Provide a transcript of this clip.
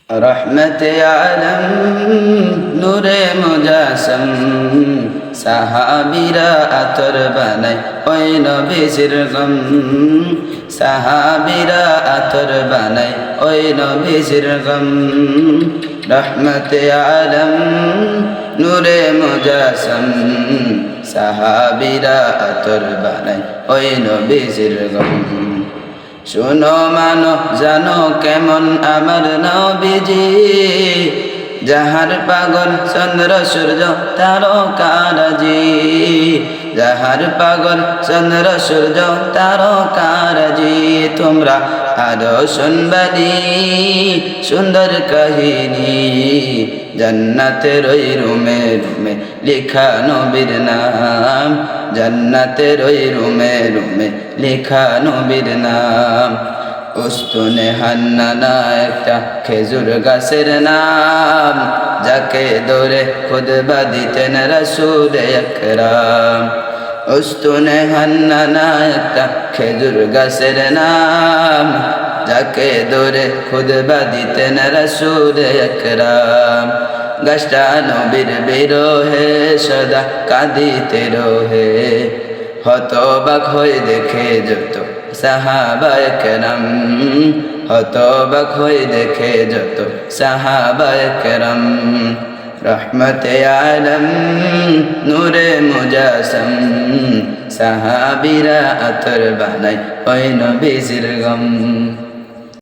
রহমতে আলম নূরে মুজাসম সাহাবীরা আতর বানায় ওই নবীজির গম সাহাবীরা আতর বানায় ওই নবীজির গম রহমতে আলম নূরে মুজাসম সাহাবীরা আতর বানায় ওই নবীজির গম শোনো মানো জানো কেমন আমার নবীজি যাহার পাগল চন্দ্র সূর্য তারকারাজি যাহার পাগল চন্দ্র সূর্য তারকারাজি তোমরা আরো শুনবানি সুন্দর কাহিনী জান্নাতের ওই রুমে রুমে লেখা নবীর নাম জান্নাতের ওই রুমে রুমে লেখা নবীর নাম উস্তুনে হান্নানা একটা খেজুর গাছের নাম যাকে ধরে খুতবা দিতেন রাসূল আকরাম উস্তুনে হান্নানা একটা খেজুর গাছের নাম যাকে ধরে খুতবা দিতেন রাসূল আকরাম গাছটা নবীর বিরহে সদা কাঁদিতে রহে হতবাক হয়ে দেখে যত সাহাবায়ে কেরাম হতবাক হয়ে দেখে যত সাহাবায়ে কেরাম রহমতে আলম নূরে মুজাসম সাহাবীরা আতর বানায় ওই নবীজির গম